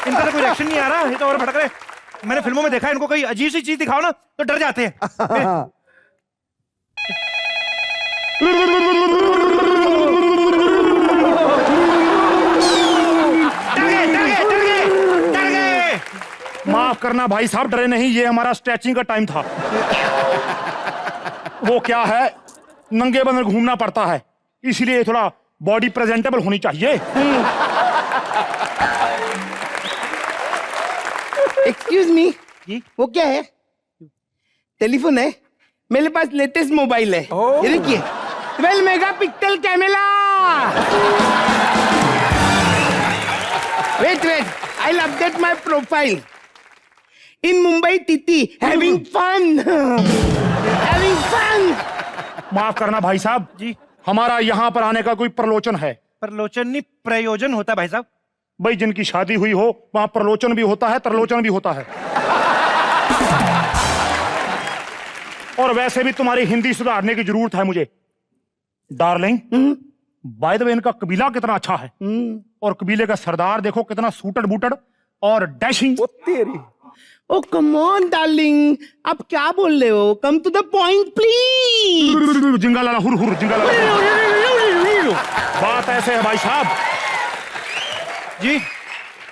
इनका तो कोई रिएक्शन नहीं आ रहा, ये तो और भटक रहे। मैंने फिल्मों में देखा है, इनको कोई अजीब सी चीज दिखाओ ना तो डर जाते हैं। माफ करना भाई साहब, डरे नहीं, ये हमारा स्ट्रेचिंग का टाइम था। वो क्या है, नंगे बदन घूमना पड़ता है, इसलिए थोड़ा बॉडी प्रेजेंटेबल होनी चाहिए। एक्सक्यूज मी, वो क्या है? टेलीफोन है? मेरे पास लेटेस्ट मोबाइल है, ये देखिए 12 megapixel camera. Wait wait, I will update my profile. In Mumbai टीटी, हैविंग फन, हैविंग फन। माफ करना भाई साहब जी, हमारा यहाँ पर आने का कोई प्रलोचन है। प्रलोचन नहीं, प्रयोजन होता है भाई साहब। भाई जिनकी शादी हुई हो वहां प्रलोचन भी होता है, तरलोचन भी होता है। और वैसे भी तुम्हारी हिंदी सुधारने की जरूरत है मुझे। डार्लिंग, बाय द वे इनका कबीला कितना अच्छा है, और कबीले का सरदार देखो कितना सूटड बूटड और dashing. Oh come on darling, आप क्या बोल रहे हो? Come to the point please. जिंगा लाला हुर हुर, जिंगा लाला। बात ऐसे है भाई साहब जी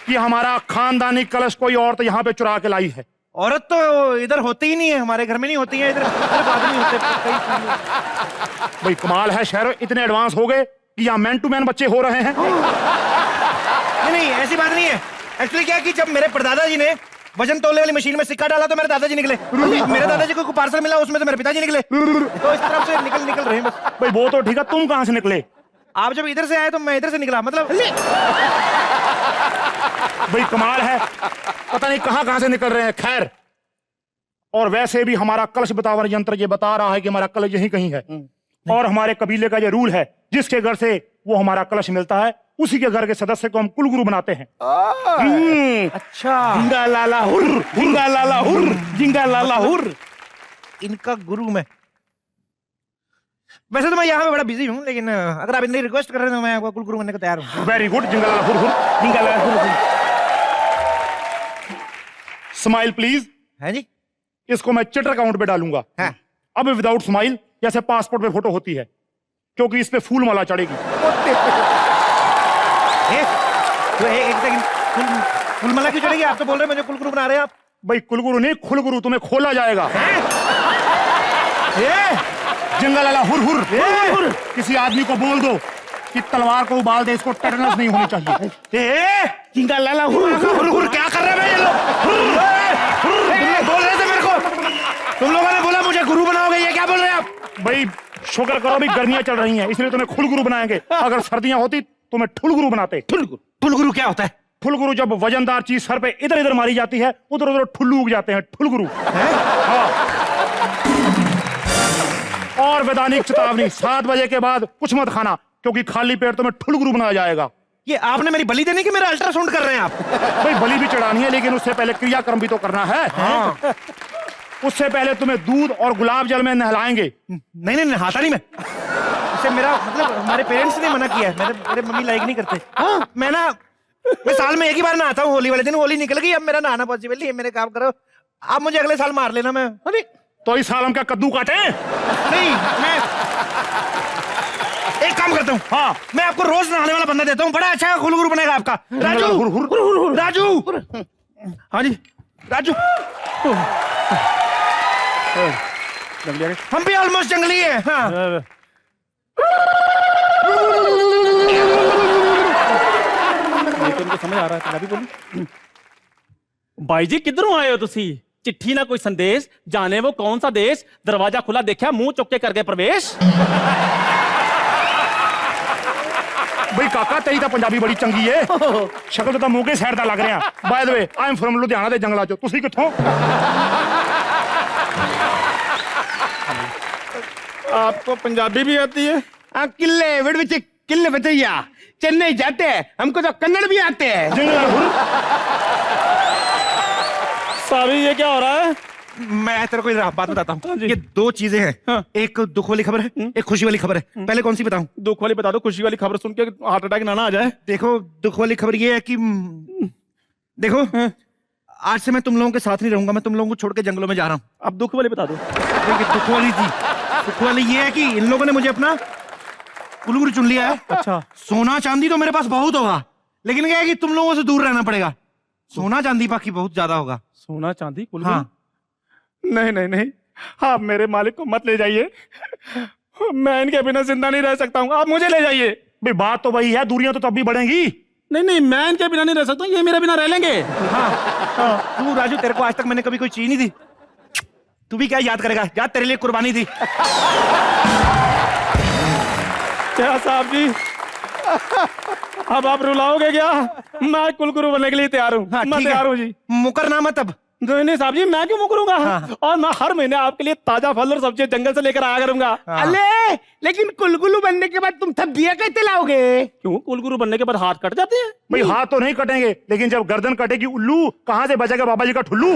कि हमारा खानदानी कलश कोई औरत यहाँ पे चुरा के लाई है। औरत तो इधर होती ही नहीं है, हमारे घर में नहीं होती है, इधर आदमी होते। भाई कमाल है, शहर इतने एडवांस हो गए कि यहाँ मैन टू मैन बच्चे हो रहे हैं। नहीं, ऐसी बात नहीं है। एक्चुअली क्या कि जब मेरे परदादा जी ने वजन तोलने वाली मशीन में सिक्का डाला तो मेरे दादाजी निकले। मेरे दादाजी को पार्सल मिला, उसमें से मेरे पिताजी निकले। तो इस तरफ से निकल रहे हैं बस। भाई वो तो ठीक है, तुम कहां से निकले? आप जब इधर से आए तो मैं इधर से निकला, मतलब। भाई कमाल है, पता नहीं कहां से निकल रहे हैं। खैर, और वैसे भी हमारा कलश बतावर यंत्र ये बता रहा है कि हमारा कलश यहीं कहीं है, और हमारे कबीले का ये रूल है, जिसके घर से वो हमारा कलश मिलता है उसी के घर के सदस्य को हम कुलगुरु बनाते हैं। अच्छा, जिंगा लाला हुर, जिंगा लाला हुर, जिंगा लाला हुर। इनका गुरु मैं। वैसे तो मैं यहाँ पे बड़ा बिजी हूँ, लेकिन अगर आप इतनी रिक्वेस्ट कर रहे हैं तो मैं आपका कुलगुरु बनने को तैयार हूँ। वेरी गुड, जिंगा लाला हुर हुर, जिंगा लाला हुर हुर। Smile please. है जी, इसको मैं ट्विटर अकाउंट पे डालूंगा। हाँ। अब विदाउट स्माइल, जैसे पासपोर्ट पे फोटो होती है, क्योंकि इस पे फूल माला चढ़ेगी। एक सेकंड, फूल माला क्यों चढ़ेगी? आप तो बोल रहे हैं मुझे कुलगुरु बना रहे हैं आप। भाई कुलगुरु नहीं, खुलगुरु, तुम्हें खोला जाएगा। जिंगा लाला हुर हुर। किसी आदमी को बोल दो कि तलवार को उबाल दे, इसको टेटनस नहीं होनी चाहिए। जिंगा लाला हुर हुर हुर। क्या कर रहे हैं ये लोग? बोल रहे थे मेरे को, तुम लोगों ने बोला मुझे गुरु बनाओगे, ये क्या बोल रहे हैं आप? भाई शुक्र करो, अभी गर्मियां चल रही हैं, इसलिए तुम्हें खुलगुरु बनाएंगे। अगर सर्दियां होती तो मैं ठुलगुरु बनाते। ठुलगुरु क्या होता है? ठुलगुरु जब वजनदार चीज सर पे इधर इधर मारी जाती है, उधर उधर ठुल्लू उग जाते हैं, ठुलगुरु। हाँ। और वैधानिक चेतावनी, 7 बजे के बाद कुछ मत खाना, क्योंकि खाली पेट तुम्हें ठुलगुरु बनाया जाएगा। ये आपने मेरी बलि देने की मेरा अल्ट्रासाउंड कर रहे हैं आप? भाई बलि भी चढ़ानी है, लेकिन उससे पहले क्रियाक्रम भी तो करना है। हाँ। उससे पहले तुम्हें दूध और गुलाब जल में नहलाएंगे। नहीं, नहाता नहीं मैं। इससे मेरा मतलब, हमारे पेरेंट्स ने मना किया है, मेरे मम्मी लाइक नहीं करते। हाँ। मैं साल में एक ही बार नहाता हूँ, होली वाले दिन। होली निकल गई, अब मेरा नहाना पॉसिबल नहीं है। मेरे काम करो, आप मुझे अगले साल मार लेना। मैं अरे तो इस साल हम क्या कद्दू काटे? नहीं, मैं एक काम करता हूँ। हाँ, मैं आपको रोज नहाने वाला बंदा देता हूँ, बड़ा अच्छा कुलगुरु बनेगा आपका। राजू, राजू। हाँ जी, राजू। हम भी ऑलमोस्ट जंगली है। हाँ। तो समझ आ रहा है, पंजाबी बोली। भाई जी किधरों आए हो तुसी? चिट्ठी ना कोई संदेश, जाने वो कौन सा देश, दरवाजा खुला देखा मुंह चुक के कर गए प्रवेश। भाई काका तेरी तो पंजाबी बड़ी चंगी है, शक्ल तो मुंह के साइड दा लग रहा। By the way, I am from Ludhiana दे जंगलां चों, तुसी कित्थों? आपको पंजाबी भी आती है? किले भैया चेन्नई जाते हैं, हमको तो कन्नड़ भी आते हैं। साहब ये क्या हो रहा है? मैं तेरे को इधर बात बताता हाँ हूँ। जी। ये दो चीजें हैं, हाँ। एक दुख वाली खबर है, एक खुशी वाली खबर है। पहले कौन सी बताऊं? दुख वाली बता दो, खुशी वाली खबर सुन के हार्ट अटैक ना आ जाए। देखो, दुख वाली खबर ये है कि देखो, आज से मैं तुम लोगों के साथ नहीं रहूंगा, मैं तुम लोगों को छोड़ के जंगलों में जा रहा हूँ। अब दुख वाली बता दो। देखिए, दुख वाली थी, दुख वाली ये है कि इन लोगों ने मुझे अपना कुलगुरु चुन लिया है। अच्छा। सोना चांदी तो मेरे पास बहुत होगा, लेकिन क्या है कि तुम लोगों से दूर रहना पड़ेगा। सोना चांदी बाकी बहुत ज्यादा होगा। सोना चांदी कुल हाँ। नहीं नहीं नहीं, आप मेरे मालिक को मत ले जाइए, मैं इनके बिना जिंदा नहीं रह सकता हूँ, आप मुझे ले जाइए। भाई बात तो वही है, दूरियां तो तब भी बढ़ेंगी। नहीं नहीं, मैं इनके बिना नहीं रह सकता, ये मेरे बिना रह लेंगे। हाँ, तू राजू, तेरे को आज तक मैंने कभी कोई चीज नहीं दी, तू भी क्या याद करेगा? याद तेरे लिए कुर्बानी थी। क्या साहब जी, अब आप रुलाओगे क्या? मैं कुलगुरु बनने के लिए तैयार हूँ। हाँ, मैं ठीक है। तैयार हूँ जी। मुकरना मत अब। नहीं नहीं साहब जी, मैं क्यों मुकरूंगा? हाँ। और मैं हर महीने आपके लिए ताजा फल और सब्जी जंगल से लेकर आया करूंगा। हाँ। अले, लेकिन कुलगुलू बनने के बाद तुम सब दिया कैसे लाओगे? क्यों, कुलगुरु बनने के बाद हाथ कट जाते हैं? भाई हाथ तो नहीं कटेंगे, लेकिन जब गर्दन कटेगी उल्लू, कहां से बचेगा बाबा जी का ठुल्लू?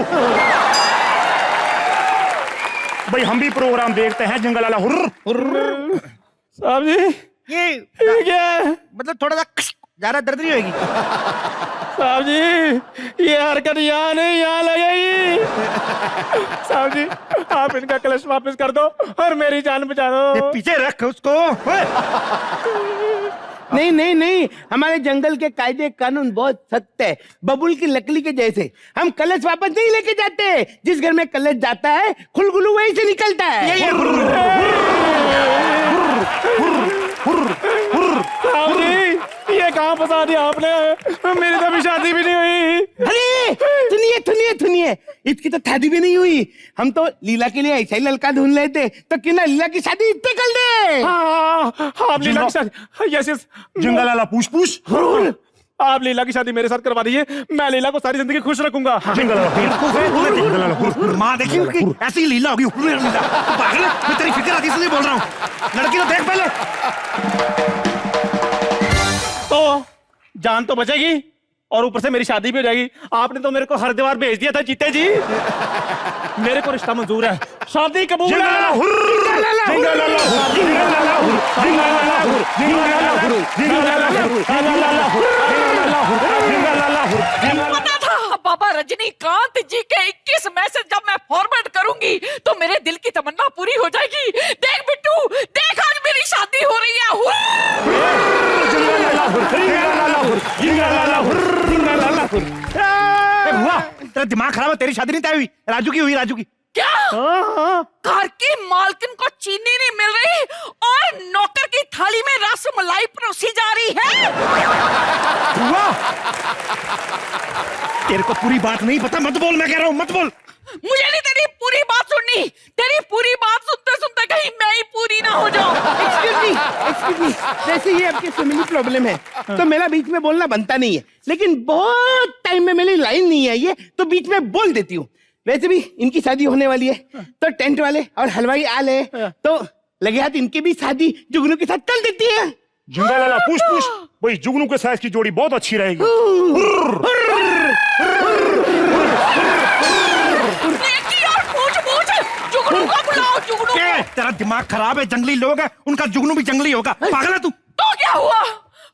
भाई हम भी प्रोग्राम देखते हैं, जंगल वाला हुर्र। साहब जी ये ये क्या है? मतलब थोड़ा सा ज्यादा दर्द नहीं होगी? साहब जी ये हरकत यहाँ नहीं, यहाँ लगेगी। साहब जी आप इनका कलश वापस कर दो और मेरी जान बचा ये दो। पीछे रख उसको। ओए! नहीं नहीं नहीं, हमारे जंगल के कायदे कानून बहुत सख्त है, बबुल की लकड़ी के जैसे। हम कलश वापस नहीं लेके जाते, जिस घर में कलश जाता है खुलगुलू वहीं से निकलता है। साहब जी ये कहाँ फंसा दिया आपने, मेरी तो अभी शादी भी नहीं हुई। अरे सुनिए सुनिए सुनिए, इसकी तो शादी भी नहीं हुई। हम तो लीला के लिए ऐसा ही लड़का ढूंढ रहे थे, तो क्यों ना लीला की शादी इससे कर दे। हाँ, आप लीला की शादी, यस यस, जंगल वाला पूछ पूछ। आप लीला की शादी मेरे साथ करवा दीजिए, मैं लीला को सारी जिंदगी खुश रखूंगा। जंगल वाला माँ देखी उसकी ऐसी लीला होगी। पागल है, मैं तेरी फिक्र आती इसलिए बोल रहा हूँ। लड़की तो देख पहले। तो जान तो बचेगी और ऊपर से मेरी शादी भी हो जाएगी। आपने तो मेरे को हरिद्वार भेज दिया था जीते जी। मेरे को रिश्ता मंजूर है, शादी कबूल है। पता था बाबा रजनीकांत जी के 21 मैसेज जब मैं फॉरवर्ड करूंगी तो मेरे दिल की तमन्ना पूरी हो जाएगी। देख बिट्टू, देख आज मेरी शादी हो रही हुआ तेरा दिमाग खराब है, तेरी शादी नहीं तय हुई, राजू की हुई, राजू की। क्या? घर की मालकिन को चीनी नहीं मिल रही और नौकर की थाली में रसमलाई परोसी जा रही है। हुआ? तेरे को पूरी बात नहीं पता, मत बोल, मैं कह रहा हूँ मत बोल। मुझे नहीं तेरी पूरी बात सुननी, तेरी पूरी बात सुनते सुनते कहीं मैं ही पूरी ना हो जाऊं। एक्सक्यूज मी, वैसे ये आपकी फैमिली प्रॉब्लम है तो मेरा बीच में बोलना बनता नहीं है, लेकिन बहुत टाइम में मेरी लाइन नहीं आई है तो बीच में बोल देती हूँ। वैसे भी इनकी शादी होने वाली है तो टेंट वाले और हलवाई आले तो लगे हाथ इनकी भी शादी जुगनू के साथ कर देती है। जंगल वाला पूछ पूछ। भाई जुगनू के साइज की जोड़ी बहुत अच्छी रहेगी। नेकी और पूछ-पूछ, जुगनू को बुलाओ, जुगनू को। तेरा दिमाग खराब है, जंगली लोग है, उनका जुगनू भी जंगली होगा। पागल है तू? तो क्या हुआ?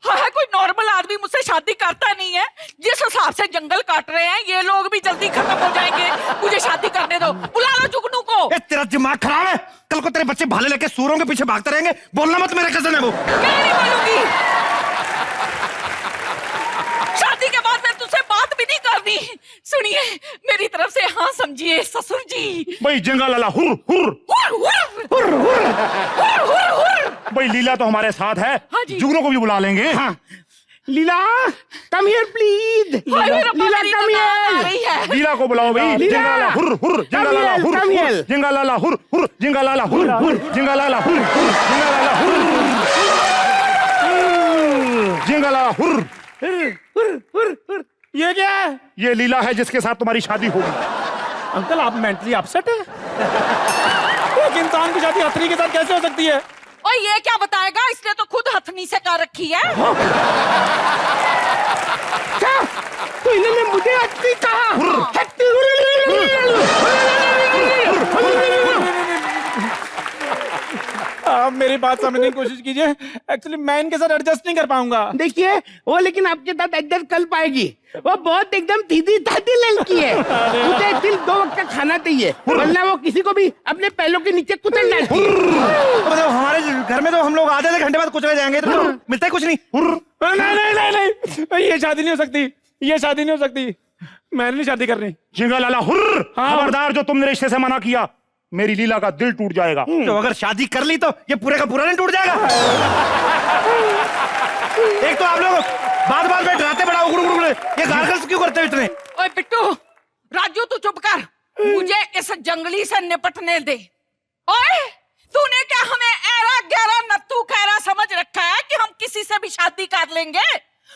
हाँ, कोई नॉर्मल आदमी मुझसे शादी करता नहीं है। जिस हिसाब से जंगल काट रहे हैं ये लोग भी जल्दी खत्म हो जाएंगे, मुझे शादी करने दो। बुला लो जुगनू को। तेरा दिमाग खराब है, कल को तेरे बच्चे भाले लेके सूरों के पीछे भागते रहेंगे। बोलना मत, मेरा कजन है वो। मैं नहीं बोलूंगी, शादी के बाद मैं तुझसे बात भी नहीं करनी। सुनिए मेरी तरफ से हाँ समझिए ससुर जी। भाई जंगल वाला हुर हुर हुर, हुर, हुर। भाई लीला तो हमारे साथ है, हाँ जी। जुगनू को भी बुला लेंगे। हाँ, लीला कम हियर प्लीज। हाय रब्बा, लीला मेरी कम तो नाम आ हियर। रही है। लीला को बुलाओ भाई। लीला! जंगल वाला हुर हुर, जंगल वाला हुर Come here, हुर, जंगल वाला हुर हुर, जंगल वाला हुर हुर, जंगल वाला हुर हुर, जंगल वाला हुर जंगल वाला हुर। ये क्या है? ये लीला है जिसके साथ तुम्हारी शादी होगी। अंकल आप मेंटली अपसेट है? एक इंसान की शादी हथनी के साथ कैसे हो सकती है? और ये क्या बताएगा, इसने तो खुद हथनी से कर रखी है। क्या? तो इन्होंने मुझे अच्छी कहा। आप मेरी बात समझने की कोशिश कीजिए। एक्चुअली मैं इनके साथ एडजस्ट नहीं कर पाऊंगा। देखिए वो लेकिन आपके साथ एडजस्ट कर पाएगी। वो बहुत एकदम सीधी सादी लड़की है। मुझे दिन 2 वक्त का खाना चाहिए, वरना वो किसी को भी अपने पैरों के नीचे कुचल डालती है। मतलब हमारे घर में तो हम लोग आधे घंटे बाद कुचले जाएंगे तो मिलता ही कुछ नहीं। नहीं, ये शादी नहीं हो सकती, ये शादी नहीं हो सकती। मैंने नहीं शादी करनी। जिंगा लाला हुर्र, खबरदार जो तुमने रिश्ते से मना किया, मेरी लीला का दिल टूट जाएगा। तो अगर शादी कर ली तो ये पूरे का पूरा नहीं टूट जाएगा। एक तो आप लोग बात बात में डराते बड़ा उगड़ उगड़, ये गार्गल्स क्यों करते हो इतने? ओए बिट्टू, राजू तू चुप कर, मुझे इस जंगली से निपटने दे। ओए तूने क्या हमें ऐरा गहरा नत्थू खैरा समझ रखा है कि हम किसी से भी शादी कर लेंगे?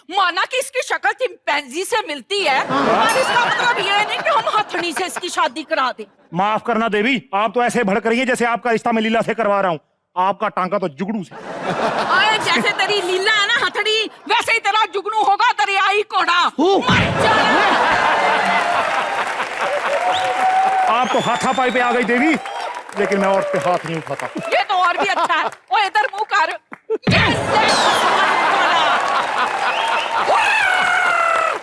माना कि इसकी शक्ल चिंपैंजी से मिलती है, और इसका मतलब ये नहीं कि हम हथनी से इसकी शादी करा दें। माफ करना देवी, आप तो ऐसे भड़क रही है जैसे आपका रिश्ता मैं लीला से करवा रहा हूँ। आपका टांका तो जुगड़ू से। ओए जैसे तेरी लीला है ना हथड़ी, वैसे ही तेरा जुगनू होगा दरियाई कोड़ा। मर जा। आप तो हाथापाई पे आ गई देवी, लेकिन मैं औरत पे हाथ नहीं उठाता। ये तो और भी अच्छा है। ओए इधर मुंह कर। ये देख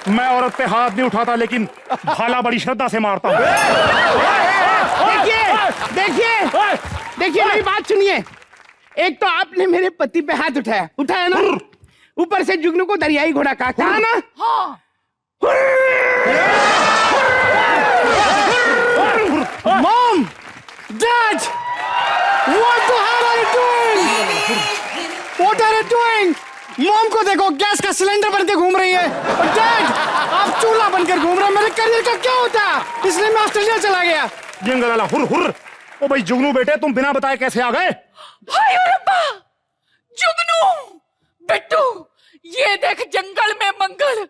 मैं औरत पे हाथ नहीं उठाता, लेकिन भाला बड़ी श्रद्धा से मारता हूँ। देखिए देखिए देखिए, मेरी बात सुनिए। एक तो आपने मेरे पति पे हाथ उठाया ना, ऊपर से जुगनू को दरियाई घोड़ा कहा ना। हाँ। Mom, dad, What are you doing? Mom को देखो, गैस का सिलेंडर बनके घूम रही है, और डैड आप चूल्हा बनकर घूम रहे हैं। मेरे करियर का क्या होता, इसलिए मैं ऑस्ट्रेलिया चला गया। जिंगा लाला हुर हुर। ओ भाई जुगनू बेटे, तुम बिना बताए कैसे आ गए? हाय रब्बा, जुगनू, बिट्टू, ये देख जंगल में मंगल।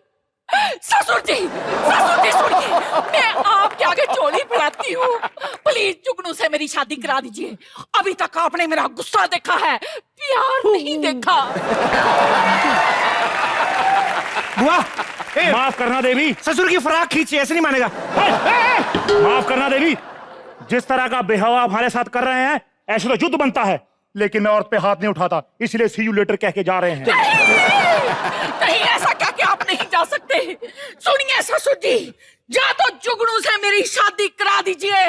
ससुर जी सुनिए, मैं आपके आगे चोली फड़ाती हूँ। प्लीज जुगनू से मेरी शादी करा दीजिए। अभी तक आपने मेरा गुस्सा देखा है, प्यार नहीं देखा। बुआ, माफ करना देवी, ससुर की फराक खींची, ऐसे नहीं मानेगा। माफ करना देवी, जिस तरह का बेहवा हमारे साथ कर रहे हैं, ऐसे तो युद्ध बनता है, लेकिन मैं औरत पे हाथ नहीं उठाता, इसलिए सी यू लेटर कह के जा रहे हैं। नहीं ऐसा क्या कि आप नहीं जा सकते। सुनिए ससुर जी, या तो जुगनू से मेरी शादी करा दीजिए,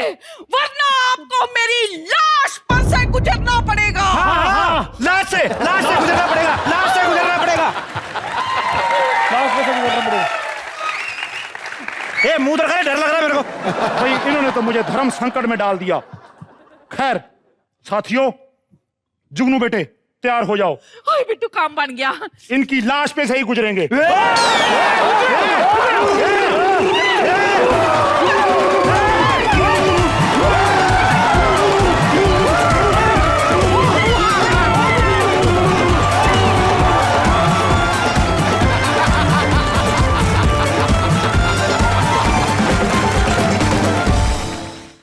वरना आपको मेरी लाश पर से गुजरना पड़ेगा। हाँ, लाश से गुजरना पड़ेगा, लाश से गुजरना पड़ेगा। ए, मुंह तो डर लग रहा है मेरे को। भाई इन्होंने तो मुझे धर्म संकट में डाल दिया। खैर साथियों, जुगनू बेटे तैयार हो जाओ, हाय बिट्टू काम बन गया। इनकी लाश पे से ही गुजरेंगे।